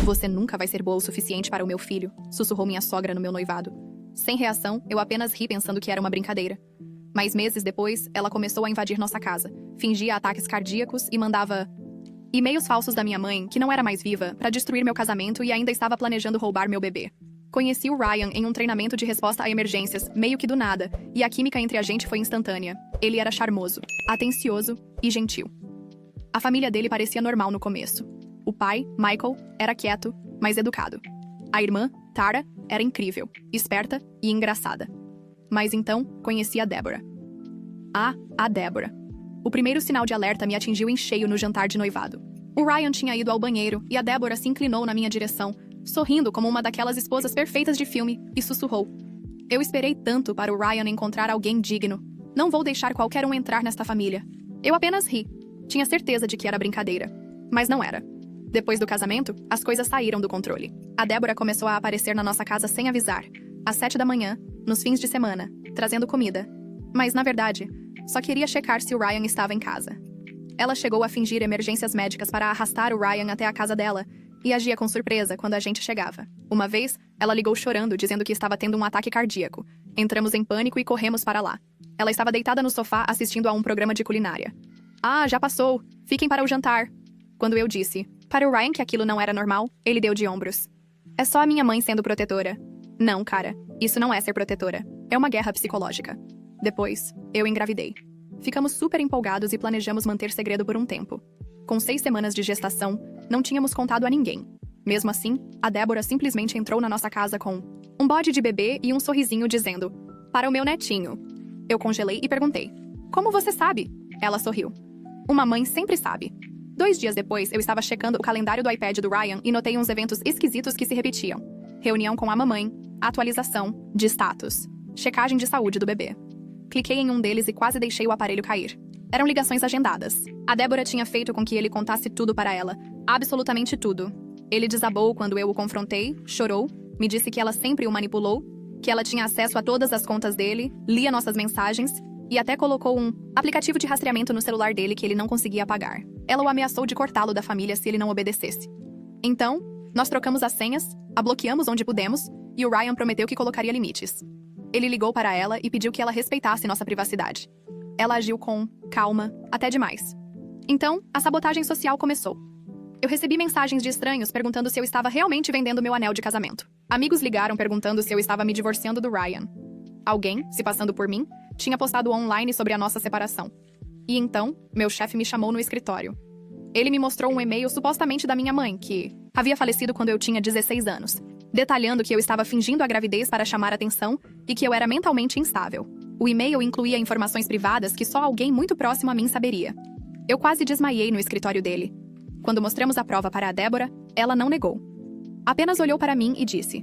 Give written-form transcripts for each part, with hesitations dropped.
Você nunca vai ser boa o suficiente para o meu filho, sussurrou minha sogra no meu noivado. Sem reação, eu apenas ri pensando que era uma brincadeira. Mas meses depois, ela começou a invadir nossa casa, fingia ataques cardíacos e mandava e-mails falsos da minha mãe, que não era mais viva, para destruir meu casamento e ainda estava planejando roubar meu bebê. Conheci o Ryan em um treinamento de resposta a emergências, meio que do nada, e a química entre a gente foi instantânea. Ele era charmoso, atencioso e gentil. A família dele parecia normal no começo. O pai, Michael, era quieto, mas educado. A irmã, Tara, era incrível, esperta e engraçada. Mas então, conheci a Deborah. A Deborah. O primeiro sinal de alerta me atingiu em cheio no jantar de noivado. O Ryan tinha ido ao banheiro e a Deborah se inclinou na minha direção, sorrindo como uma daquelas esposas perfeitas de filme, e sussurrou. Eu esperei tanto para o Ryan encontrar alguém digno. Não vou deixar qualquer um entrar nesta família. Eu apenas ri. Tinha certeza de que era brincadeira. Mas não era. Depois do casamento, as coisas saíram do controle. A Deborah começou a aparecer na nossa casa sem avisar, às 7 da manhã, nos fins de semana, trazendo comida. Mas, na verdade, só queria checar se o Ryan estava em casa. Ela chegou a fingir emergências médicas para arrastar o Ryan até a casa dela e agia com surpresa quando a gente chegava. Uma vez, ela ligou chorando, dizendo que estava tendo um ataque cardíaco. Entramos em pânico e corremos para lá. Ela estava deitada no sofá assistindo a um programa de culinária. Já passou. Fiquem para o jantar. Quando eu disse para o Ryan que aquilo não era normal, ele deu de ombros. É só a minha mãe sendo protetora. Não, cara. Isso não é ser protetora. É uma guerra psicológica. Depois, eu engravidei. Ficamos super empolgados e planejamos manter segredo por um tempo. Com 6 semanas de gestação, não tínhamos contado a ninguém. Mesmo assim, a Deborah simplesmente entrou na nossa casa com um bode de bebê e um sorrisinho dizendo, para o meu netinho. Eu congelei e perguntei, como você sabe? Ela sorriu. Uma mãe sempre sabe. 2 dias depois, eu estava checando o calendário do iPad do Ryan e notei uns eventos esquisitos que se repetiam. Reunião com a mamãe, atualização de status, checagem de saúde do bebê. Cliquei em um deles e quase deixei o aparelho cair. Eram ligações agendadas. A Deborah tinha feito com que ele contasse tudo para ela. Absolutamente tudo. Ele desabou quando eu o confrontei, chorou, me disse que ela sempre o manipulou, que ela tinha acesso a todas as contas dele, lia nossas mensagens e até colocou um aplicativo de rastreamento no celular dele que ele não conseguia apagar. Ela o ameaçou de cortá-lo da família se ele não obedecesse. Então, nós trocamos as senhas, a bloqueamos onde pudemos e o Ryan prometeu que colocaria limites. Ele ligou para ela e pediu que ela respeitasse nossa privacidade. Ela agiu com calma, até demais. Então, a sabotagem social começou. Eu recebi mensagens de estranhos perguntando se eu estava realmente vendendo meu anel de casamento. Amigos ligaram perguntando se eu estava me divorciando do Ryan. Alguém, se passando por mim, tinha postado online sobre a nossa separação. E então, meu chefe me chamou no escritório. Ele me mostrou um e-mail supostamente da minha mãe, que havia falecido quando eu tinha 16 anos, detalhando que eu estava fingindo a gravidez para chamar atenção e que eu era mentalmente instável. O e-mail incluía informações privadas que só alguém muito próximo a mim saberia. Eu quase desmaiei no escritório dele. Quando mostramos a prova para a Deborah, ela não negou. Apenas olhou para mim e disse: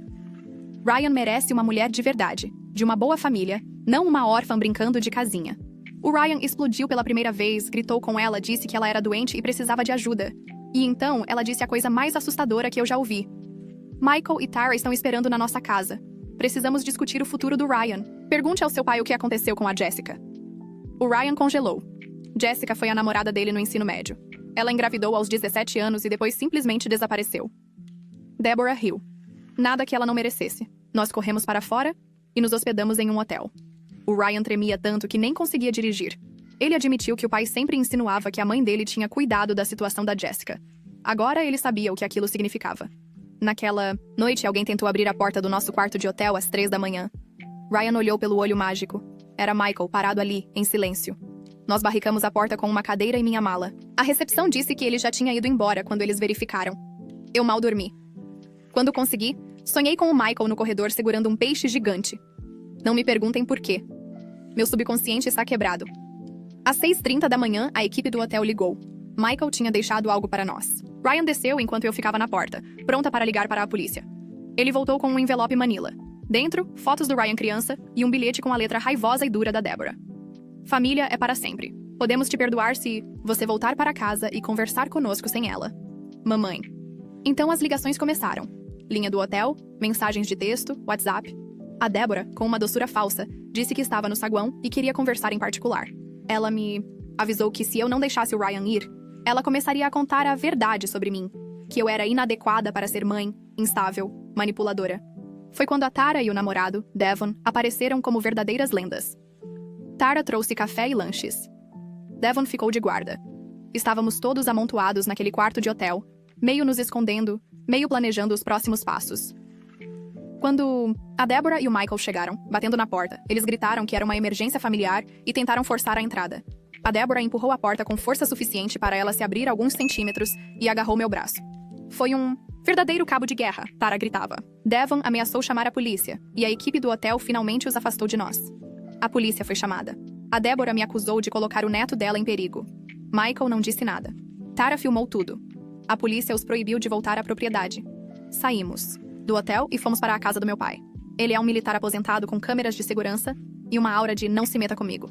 Ryan merece uma mulher de verdade, de uma boa família, não uma órfã brincando de casinha. O Ryan explodiu pela primeira vez, gritou com ela, disse que ela era doente e precisava de ajuda. E então, ela disse a coisa mais assustadora que eu já ouvi. Michael e Tara estão esperando na nossa casa. Precisamos discutir o futuro do Ryan. Pergunte ao seu pai o que aconteceu com a Jessica. O Ryan congelou. Jessica foi a namorada dele no ensino médio. Ela engravidou aos 17 anos e depois simplesmente desapareceu. Deborah riu. Nada que ela não merecesse. Nós corremos para fora e nos hospedamos em um hotel. O Ryan tremia tanto que nem conseguia dirigir. Ele admitiu que o pai sempre insinuava que a mãe dele tinha cuidado da situação da Jessica. Agora ele sabia o que aquilo significava. Naquela noite, alguém tentou abrir a porta do nosso quarto de hotel às 3 da manhã. Ryan olhou pelo olho mágico. Era Michael, parado ali, em silêncio. Nós barricamos a porta com uma cadeira e minha mala. A recepção disse que ele já tinha ido embora quando eles verificaram. Eu mal dormi. Quando consegui, sonhei com o Michael no corredor segurando um peixe gigante. Não me perguntem por quê. Meu subconsciente está quebrado. Às 6h30 da manhã, a equipe do hotel ligou. Michael tinha deixado algo para nós. Ryan desceu enquanto eu ficava na porta, pronta para ligar para a polícia. Ele voltou com um envelope Manila. Dentro, fotos do Ryan criança e um bilhete com a letra raivosa e dura da Deborah. Família é para sempre. Podemos te perdoar se você voltar para casa e conversar conosco sem ela. Mamãe. Então as ligações começaram. Linha do hotel, mensagens de texto, WhatsApp. A Deborah, com uma doçura falsa, disse que estava no saguão e queria conversar em particular. Ela me avisou que se eu não deixasse o Ryan ir, ela começaria a contar a verdade sobre mim. que eu era inadequada para ser mãe, instável, manipuladora. Foi quando a Tara e o namorado, Devon, apareceram como verdadeiras lendas. Tara trouxe café e lanches. Devon ficou de guarda. Estávamos todos amontoados naquele quarto de hotel, meio nos escondendo, meio planejando os próximos passos. Quando a Deborah e o Michael chegaram, batendo na porta, eles gritaram que era uma emergência familiar e tentaram forçar a entrada. A Deborah empurrou a porta com força suficiente para ela se abrir alguns centímetros e agarrou meu braço. Foi um verdadeiro cabo de guerra, Tara gritava. Devon ameaçou chamar a polícia, e a equipe do hotel finalmente os afastou de nós. A polícia foi chamada. A Deborah me acusou de colocar o neto dela em perigo. Michael não disse nada. Tara filmou tudo. A polícia os proibiu de voltar à propriedade. Saímos do hotel e fomos para a casa do meu pai. Ele é um militar aposentado com câmeras de segurança e uma aura de não se meta comigo.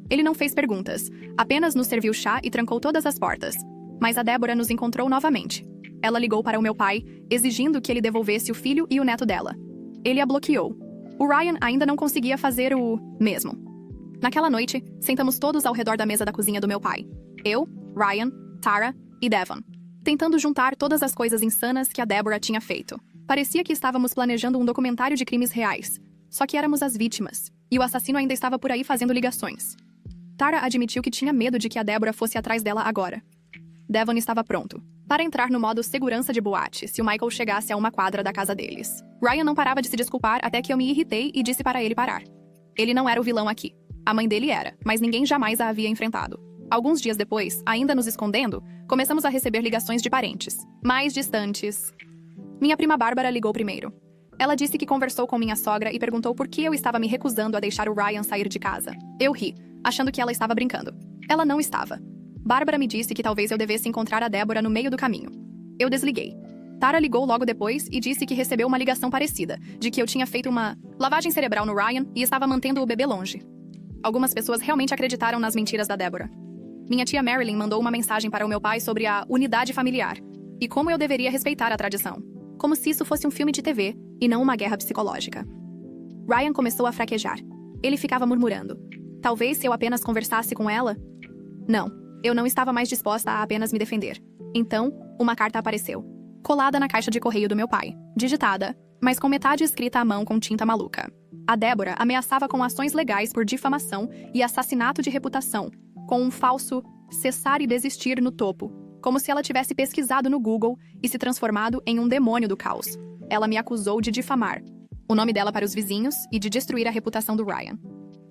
Ele não fez perguntas, apenas nos serviu chá e trancou todas as portas. Mas a Deborah nos encontrou novamente. Ela ligou para o meu pai, exigindo que ele devolvesse o filho e o neto dela. Ele a bloqueou. O Ryan ainda não conseguia fazer o mesmo. Naquela noite, sentamos todos ao redor da mesa da cozinha do meu pai. Eu, Ryan, Tara e Devon. Tentando juntar todas as coisas insanas que a Deborah tinha feito. Parecia que estávamos planejando um documentário de crimes reais. Só que éramos as vítimas. E o assassino ainda estava por aí fazendo ligações. Tara admitiu que tinha medo de que a Deborah fosse atrás dela agora. Devon estava pronto para entrar no modo segurança de boate se o Michael chegasse a uma quadra da casa deles. Ryan não parava de se desculpar até que eu me irritei e disse para ele parar. Ele não era o vilão aqui. A mãe dele era, mas ninguém jamais a havia enfrentado. Alguns dias depois, ainda nos escondendo, começamos a receber ligações de parentes, mais distantes. Minha prima Bárbara ligou primeiro. Ela disse que conversou com minha sogra e perguntou por que eu estava me recusando a deixar o Ryan sair de casa. Eu ri, achando que ela estava brincando. Ela não estava. Bárbara me disse que talvez eu devesse encontrar a Deborah no meio do caminho. Eu desliguei. Tara ligou logo depois e disse que recebeu uma ligação parecida, de que eu tinha feito uma lavagem cerebral no Ryan e estava mantendo o bebê longe. Algumas pessoas realmente acreditaram nas mentiras da Deborah. Minha tia Marilyn mandou uma mensagem para o meu pai sobre a unidade familiar e como eu deveria respeitar a tradição. Como se isso fosse um filme de TV e não uma guerra psicológica. Ryan começou a fraquejar. Ele ficava murmurando. Talvez se eu apenas conversasse com ela? Não, eu não estava mais disposta a apenas me defender. Então, uma carta apareceu. Colada na caixa de correio do meu pai. Digitada, mas com metade escrita à mão com tinta maluca. A Deborah ameaçava com ações legais por difamação e assassinato de reputação, com um falso cessar e desistir no topo, como se ela tivesse pesquisado no Google e se transformado em um demônio do caos. Ela me acusou de difamar o nome dela para os vizinhos e de destruir a reputação do Ryan.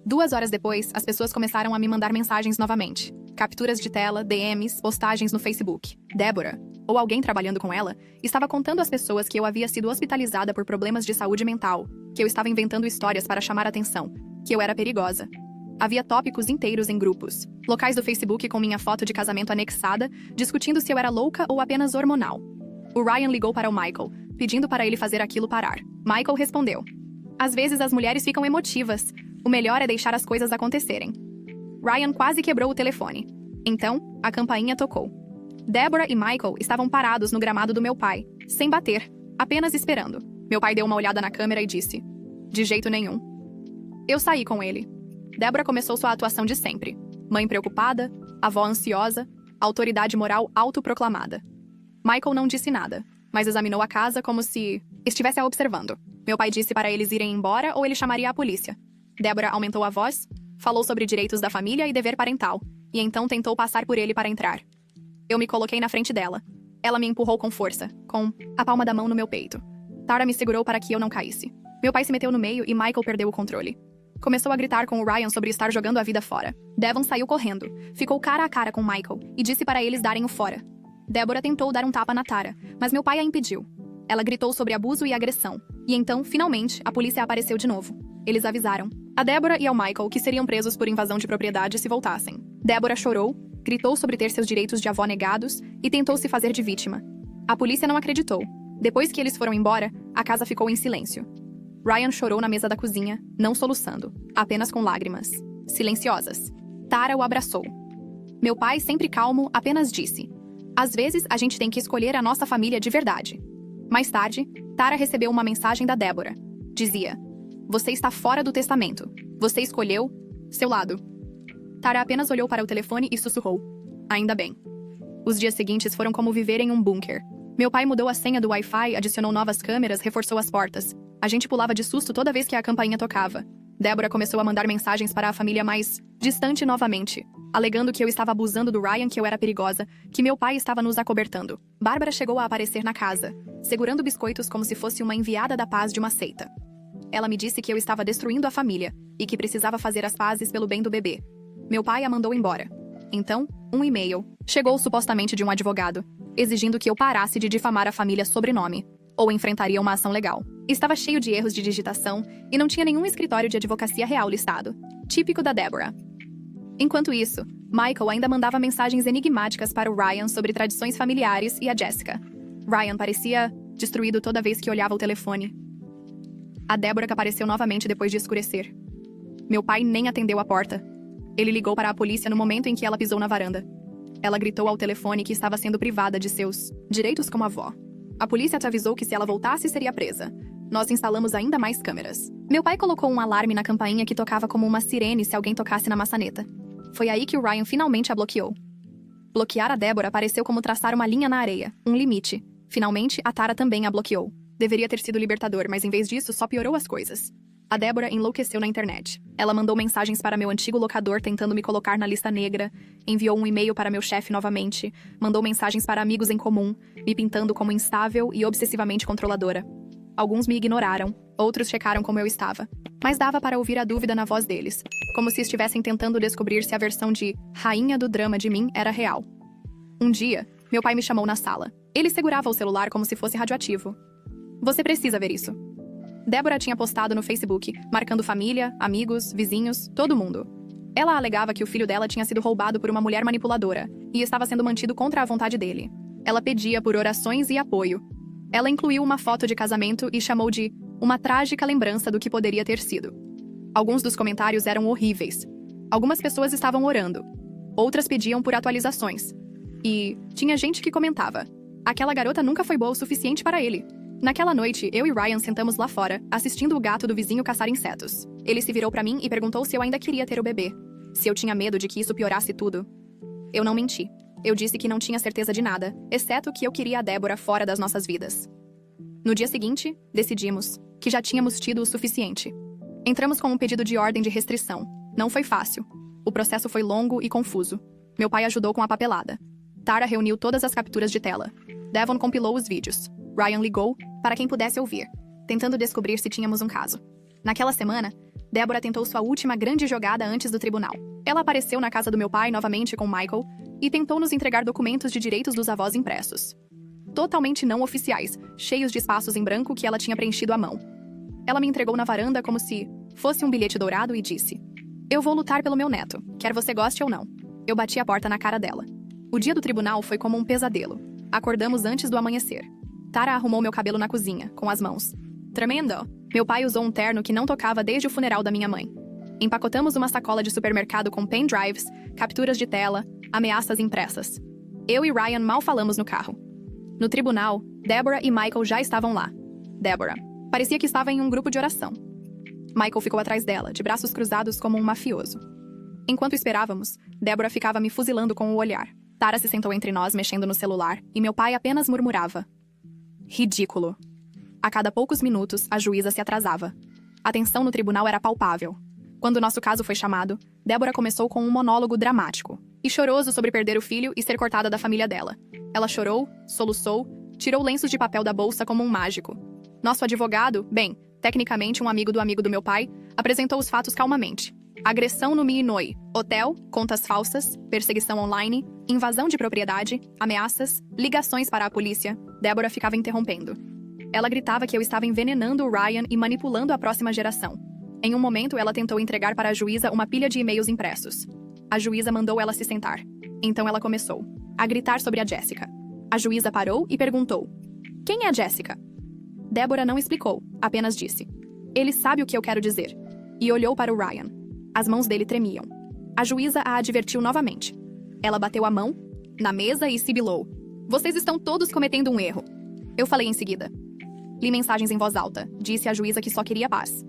2 horas depois, as pessoas começaram a me mandar mensagens novamente. Capturas de tela, DMs, postagens no Facebook. Deborah, ou alguém trabalhando com ela, estava contando às pessoas que eu havia sido hospitalizada por problemas de saúde mental, que eu estava inventando histórias para chamar atenção, que eu era perigosa. Havia tópicos inteiros em grupos, locais do Facebook com minha foto de casamento anexada, discutindo se eu era louca ou apenas hormonal. O Ryan ligou para o Michael, pedindo para ele fazer aquilo parar. Michael respondeu. Às vezes as mulheres ficam emotivas. O melhor é deixar as coisas acontecerem. Ryan quase quebrou o telefone. Então, a campainha tocou. Deborah e Michael estavam parados no gramado do meu pai, sem bater, apenas esperando. Meu pai deu uma olhada na câmera e disse: de jeito nenhum. Eu saí com ele. Deborah começou sua atuação de sempre. Mãe preocupada, avó ansiosa, autoridade moral autoproclamada. Michael não disse nada, mas examinou a casa como se estivesse a observando. Meu pai disse para eles irem embora ou ele chamaria a polícia. Deborah aumentou a voz, falou sobre direitos da família e dever parental, e então tentou passar por ele para entrar. Eu me coloquei na frente dela. Ela me empurrou com força, com a palma da mão no meu peito. Tara me segurou para que eu não caísse. Meu pai se meteu no meio e Michael perdeu o controle. Começou a gritar com o Ryan sobre estar jogando a vida fora. Devon saiu correndo, ficou cara a cara com Michael e disse para eles darem o fora. Deborah tentou dar um tapa na Tara, mas meu pai a impediu. Ela gritou sobre abuso e agressão. E então, finalmente, a polícia apareceu de novo. Eles avisaram a Deborah e ao Michael que seriam presos por invasão de propriedade se voltassem. Deborah chorou, gritou sobre ter seus direitos de avó negados e tentou se fazer de vítima. A polícia não acreditou. Depois que eles foram embora, a casa ficou em silêncio. Ryan chorou na mesa da cozinha, não soluçando, apenas com lágrimas, silenciosas. Tara o abraçou. Meu pai, sempre calmo, apenas disse: às vezes a gente tem que escolher a nossa família de verdade. Mais tarde, Tara recebeu uma mensagem da Deborah. Dizia: você está fora do testamento. Você escolheu seu lado. Tara apenas olhou para o telefone e sussurrou: ainda bem. Os dias seguintes foram como viver em um bunker. Meu pai mudou a senha do Wi-Fi, adicionou novas câmeras, reforçou as portas. A gente pulava de susto toda vez que a campainha tocava. Débora começou a mandar mensagens para a família mais distante novamente, alegando que eu estava abusando do Ryan, que eu era perigosa, que meu pai estava nos acobertando. Bárbara chegou a aparecer na casa, segurando biscoitos como se fosse uma enviada da paz de uma seita. Ela me disse que eu estava destruindo a família e que precisava fazer as pazes pelo bem do bebê. Meu pai a mandou embora. Então, um e-mail chegou supostamente de um advogado, exigindo que eu parasse de difamar a família sob nome, ou enfrentaria uma ação legal. Estava cheio de erros de digitação e não tinha nenhum escritório de advocacia real listado. Típico da Deborah. Enquanto isso, Michael ainda mandava mensagens enigmáticas para o Ryan sobre tradições familiares e a Jessica. Ryan parecia destruído toda vez que olhava o telefone. A Deborah apareceu novamente depois de escurecer. Meu pai nem atendeu a porta. Ele ligou para a polícia no momento em que ela pisou na varanda. Ela gritou ao telefone que estava sendo privada de seus direitos como avó. A polícia te avisou que se ela voltasse, seria presa. Nós instalamos ainda mais câmeras. Meu pai colocou um alarme na campainha que tocava como uma sirene se alguém tocasse na maçaneta. Foi aí que o Ryan finalmente a bloqueou. Bloquear a Deborah pareceu como traçar uma linha na areia, um limite. Finalmente, a Tara também a bloqueou. Deveria ter sido libertador, mas em vez disso, só piorou as coisas. A Deborah enlouqueceu na internet. Ela mandou mensagens para meu antigo locador tentando me colocar na lista negra, enviou um e-mail para meu chefe novamente, mandou mensagens para amigos em comum, me pintando como instável e obsessivamente controladora. Alguns me ignoraram, outros checaram como eu estava, mas dava para ouvir a dúvida na voz deles, como se estivessem tentando descobrir se a versão de rainha do drama de mim era real. Um dia, meu pai me chamou na sala. Ele segurava o celular como se fosse radioativo. Você precisa ver isso. Deborah tinha postado no Facebook, marcando família, amigos, vizinhos, todo mundo. Ela alegava que o filho dela tinha sido roubado por uma mulher manipuladora e estava sendo mantido contra a vontade dele. Ela pedia por orações e apoio. Ela incluiu uma foto de casamento e chamou de uma trágica lembrança do que poderia ter sido. Alguns dos comentários eram horríveis. Algumas pessoas estavam orando. Outras pediam por atualizações. E tinha gente que comentava: aquela garota nunca foi boa o suficiente para ele. Naquela noite, eu e Ryan sentamos lá fora, assistindo o gato do vizinho caçar insetos. Ele se virou para mim e perguntou se eu ainda queria ter o bebê. Se eu tinha medo de que isso piorasse tudo. Eu não menti. Eu disse que não tinha certeza de nada, exceto que eu queria a Deborah fora das nossas vidas. No dia seguinte, decidimos que já tínhamos tido o suficiente. Entramos com um pedido de ordem de restrição. Não foi fácil. O processo foi longo e confuso. Meu pai ajudou com a papelada. Tara reuniu todas as capturas de tela. Devon compilou os vídeos. Ryan ligou para quem pudesse ouvir, tentando descobrir se tínhamos um caso. Naquela semana, Deborah tentou sua última grande jogada antes do tribunal. Ela apareceu na casa do meu pai novamente com Michael e tentou nos entregar documentos de direitos dos avós impressos. Totalmente não oficiais, cheios de espaços em branco que ela tinha preenchido à mão. Ela me entregou na varanda como se fosse um bilhete dourado e disse: "Eu vou lutar pelo meu neto, quer você goste ou não." Eu bati a porta na cara dela. O dia do tribunal foi como um pesadelo. Acordamos antes do amanhecer. Tara arrumou meu cabelo na cozinha, com as mãos. Tremendo! Meu pai usou um terno que não tocava desde o funeral da minha mãe. Empacotamos uma sacola de supermercado com pendrives, capturas de tela, ameaças impressas. Eu e Ryan mal falamos no carro. No tribunal, Deborah e Michael já estavam lá. Deborah parecia que estava em um grupo de oração. Michael ficou atrás dela, de braços cruzados como um mafioso. Enquanto esperávamos, Deborah ficava me fuzilando com o olhar. Tara se sentou entre nós, mexendo no celular, e meu pai apenas murmurava: "Ridículo." A cada poucos minutos, a juíza se atrasava. A tensão no tribunal era palpável. Quando nosso caso foi chamado, Deborah começou com um monólogo dramático e choroso sobre perder o filho e ser cortada da família dela. Ela chorou, soluçou, tirou lenços de papel da bolsa como um mágico. Nosso advogado, bem, tecnicamente um amigo do meu pai, apresentou os fatos calmamente. Agressão no Illinois, hotel, contas falsas, perseguição online, invasão de propriedade, ameaças, ligações para a polícia. Deborah ficava interrompendo. Ela gritava que eu estava envenenando o Ryan e manipulando a próxima geração. Em um momento, ela tentou entregar para a juíza uma pilha de e-mails impressos. A juíza mandou ela se sentar. Então ela começou a gritar sobre a Jessica. A juíza parou e perguntou: "Quem é a Jessica?" Deborah não explicou, apenas disse: "Ele sabe o que eu quero dizer." E olhou para o Ryan. As mãos dele tremiam. A juíza a advertiu novamente. Ela bateu a mão na mesa e sibilou: "Vocês estão todos cometendo um erro." Eu falei em seguida. Li mensagens em voz alta. Disse à juíza que só queria paz.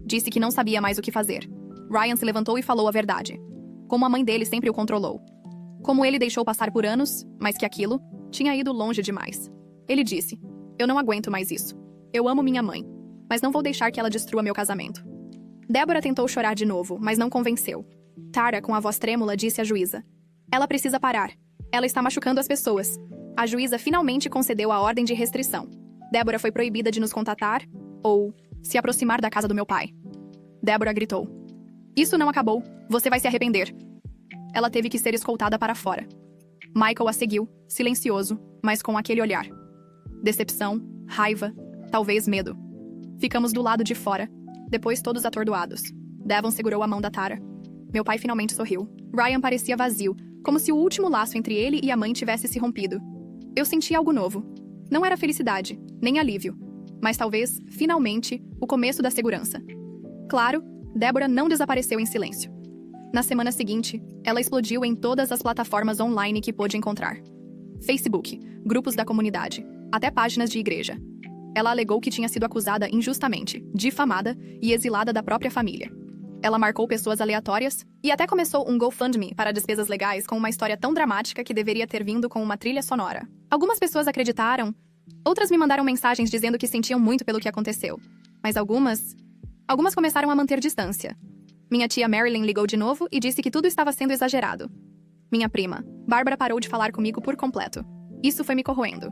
Disse que não sabia mais o que fazer. Ryan se levantou e falou a verdade. Como a mãe dele sempre o controlou. Como ele deixou passar por anos, mas que aquilo tinha ido longe demais. Ele disse: "Eu não aguento mais isso. Eu amo minha mãe, mas não vou deixar que ela destrua meu casamento." Débora tentou chorar de novo, mas não convenceu. Tara, com a voz trêmula, disse à juíza: "Ela precisa parar. Ela está machucando as pessoas." A juíza finalmente concedeu a ordem de restrição. Débora foi proibida de nos contatar ou se aproximar da casa do meu pai. Débora gritou: "Isso não acabou. Você vai se arrepender." Ela teve que ser escoltada para fora. Michael a seguiu, silencioso, mas com aquele olhar. Decepção, raiva, talvez medo. Ficamos do lado de fora, depois todos atordoados. Devon segurou a mão da Tara. Meu pai finalmente sorriu. Ryan parecia vazio, como se o último laço entre ele e a mãe tivesse se rompido. Eu senti algo novo. Não era felicidade, nem alívio, mas talvez, finalmente, o começo da segurança. Claro, Débora não desapareceu em silêncio. Na semana seguinte, ela explodiu em todas as plataformas online que pôde encontrar. Facebook, grupos da comunidade, até páginas de igreja. Ela alegou que tinha sido acusada injustamente, difamada e exilada da própria família. Ela marcou pessoas aleatórias e até começou um GoFundMe para despesas legais com uma história tão dramática que deveria ter vindo com uma trilha sonora. Algumas pessoas acreditaram, outras me mandaram mensagens dizendo que sentiam muito pelo que aconteceu. Mas algumas começaram a manter distância. Minha tia Marilyn ligou de novo e disse que tudo estava sendo exagerado. Minha prima, Bárbara, parou de falar comigo por completo. Isso foi me corroendo.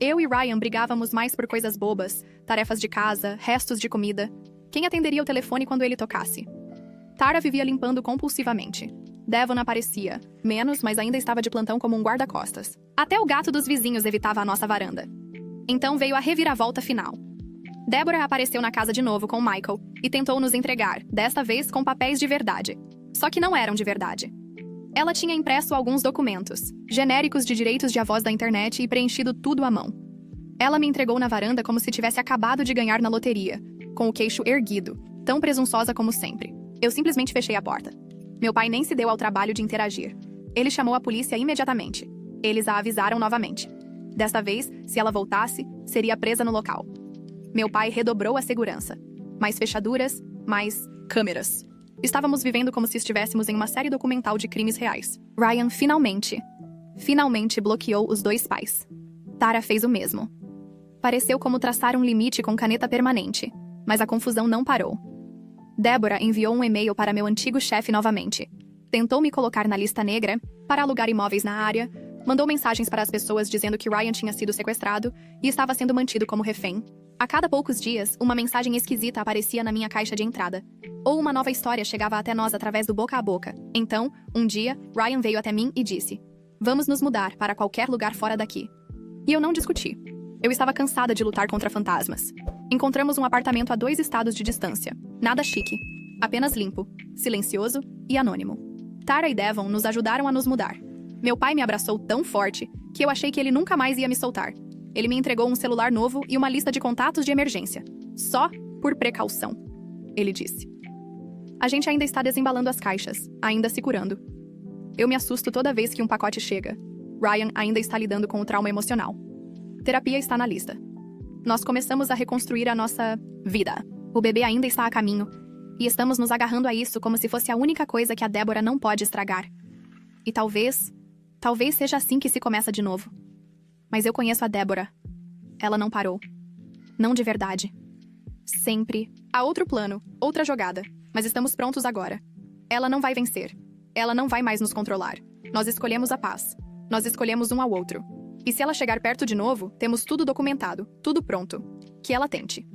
Eu e Ryan brigávamos mais por coisas bobas, tarefas de casa, restos de comida. Quem atenderia o telefone quando ele tocasse? Tara vivia limpando compulsivamente. Devon aparecia, menos, mas ainda estava de plantão como um guarda-costas. Até o gato dos vizinhos evitava a nossa varanda. Então veio a reviravolta final. Débora apareceu na casa de novo com Michael e tentou nos entregar, desta vez com papéis de verdade. Só que não eram de verdade. Ela tinha impresso alguns documentos, genéricos de direitos de avós da internet e preenchido tudo à mão. Ela me entregou na varanda como se tivesse acabado de ganhar na loteria, com o queixo erguido, tão presunçosa como sempre. Eu simplesmente fechei a porta. Meu pai nem se deu ao trabalho de interagir. Ele chamou a polícia imediatamente. Eles a avisaram novamente. Desta vez, se ela voltasse, seria presa no local. Meu pai redobrou a segurança. Mais fechaduras, mais câmeras. Estávamos vivendo como se estivéssemos em uma série documental de crimes reais. Ryan finalmente bloqueou os dois pais. Tara fez o mesmo. Pareceu como traçar um limite com caneta permanente, mas a confusão não parou. Débora enviou um e-mail para meu antigo chefe novamente. Tentou me colocar na lista negra para alugar imóveis na área, mandou mensagens para as pessoas dizendo que Ryan tinha sido sequestrado e estava sendo mantido como refém. A cada poucos dias, uma mensagem esquisita aparecia na minha caixa de entrada. Ou uma nova história chegava até nós através do boca a boca. Então, um dia, Ryan veio até mim e disse: "Vamos nos mudar para qualquer lugar fora daqui." E eu não discuti. Eu estava cansada de lutar contra fantasmas. Encontramos um apartamento a 2 estados de distância. Nada chique. Apenas limpo, silencioso e anônimo. Tara e Devon nos ajudaram a nos mudar. Meu pai me abraçou tão forte que eu achei que ele nunca mais ia me soltar. Ele me entregou um celular novo e uma lista de contatos de emergência. Só por precaução, ele disse. A gente ainda está desembalando as caixas, ainda se curando. Eu me assusto toda vez que um pacote chega. Ryan ainda está lidando com o trauma emocional. Terapia está na lista. Nós começamos a reconstruir a nossa vida. O bebê ainda está a caminho, e estamos nos agarrando a isso como se fosse a única coisa que a Débora não pode estragar. E talvez seja assim que se começa de novo. Mas eu conheço a Débora. Ela não parou. Não de verdade. Sempre. Há outro plano, outra jogada, mas estamos prontos agora. Ela não vai vencer. Ela não vai mais nos controlar. Nós escolhemos a paz. Nós escolhemos um ao outro. E se ela chegar perto de novo, temos tudo documentado, tudo pronto. Que ela tente.